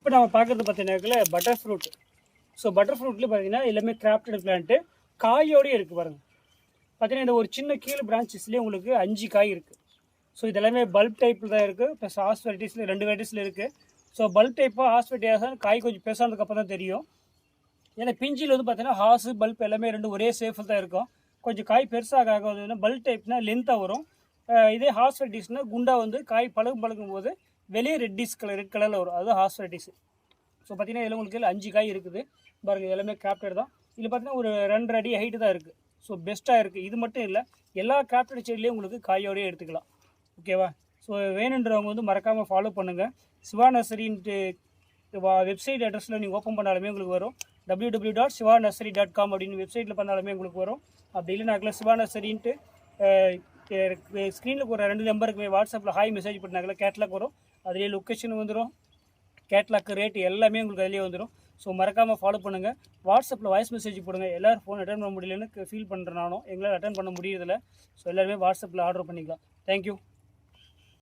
இப்போ நம்ம பார்க்குறது பார்த்தீங்கன்னா பட்டர் ஃப்ரூட். ஸோ பட்டர் ஃப்ரூட்லேயே பார்த்தீங்கன்னா எல்லாமே கிராஃப்டட் பிளான்ட்டு காயோடய இருக்குது பாருங்கள். பார்த்தீங்கன்னா இந்த ஒரு சின்ன கீழே பிரான்ச்சஸ்லேயே உங்களுக்கு 5 காய் இருக்குது. ஸோ இதெல்லாமே பல்ப் டைப்பில் தான் இருக்குது. ப்ளஸ் ஹாஸ் வெரைட்டிஸில் 2 வெரைட்டிஸில் இருக்குது. ஸோ பல்ப் டைப்பாக ஹாஸ் வெரைட்டியாக காய் கொஞ்சம் பெருசானதுக்கப்புறம் தான் தெரியும். ஏன்னா பிஞ்சில் வந்து பார்த்தீங்கன்னா ஹாஸு பல்ப் எல்லாமே 2 ஒரே சேஃபில் தான் இருக்கும். கொஞ்சம் காய் பெருசாக ஆகுதுன்னா பல்ப் டைப்னால் லென்த்தாக வரும். இதே ஹாஸ் வெரைட்டிஸ்னால் குண்டாக வந்து காய் பழகும் போது வெளியே ரெட் கலரில் வரும். அதுதான் ஹாஸ் வெரைட்டிஸ். ஸோ பார்த்தீங்கன்னா இதில் உங்களுக்கு 5 காய் இருக்குது பாருங்கள். எல்லாமே கிராஃப்டட் தான். இதில் பார்த்தீங்கன்னா ஒரு 2 அடி ஹைட்டு தான் இருக்குது. ஸோ பெஸ்ட்டாக இருக்குது. இது மட்டும் இல்லை, எல்லா கிராஃப்டட் செடியிலையும் உங்களுக்கு காயோடையே எடுத்துக்கலாம். ஓகேவா? ஸோ வேணுன்றவங்க வந்து மறக்காமல் ஃபாலோ பண்ணுங்கள். சிவா நர்சரின்ட்டு வெப்சைட் அட்ரஸில் நீங்கள் ஓப்பன் பண்ணாலுமே உங்களுக்கு வரும். www.sivanursery.com அப்படின்னு வெப்சைட்டில் பண்ணாலுமே உங்களுக்கு வரும். அப்படி இல்லைனாக்கில் சிவா நர்சரின்ட்டு ஸ்க்ரீனில் போகிற 2 நம்பருக்கு வாட்ஸ்அப்பில் ஹாய் மெசேஜ் பண்ணாங்களா கேட்லாக் வரும். அதுலேயே லொக்கேஷன் வந்துடும், கேட்லாக் ரேட்டு எல்லாமே உங்களுக்கு அதிலே வந்துடும். ஸோ மறக்காமல் ஃபாலோ பண்ணுங்கள். வாட்ஸ்அப்பில் வாய்ஸ் மெசேஜ் போடுங்க. எல்லோரும் ஃபோன் அட்டன் பண்ண முடியலன்னு ஃபீல் பண்ணுறேன் நானும். எங்களால் அட்டன் பண்ண முடியறதில்ல. ஸோ எல்லோருமே வாட்ஸ்அப்பில் ஆர்டர் பண்ணிக்கலாம். தேங்க்யூ.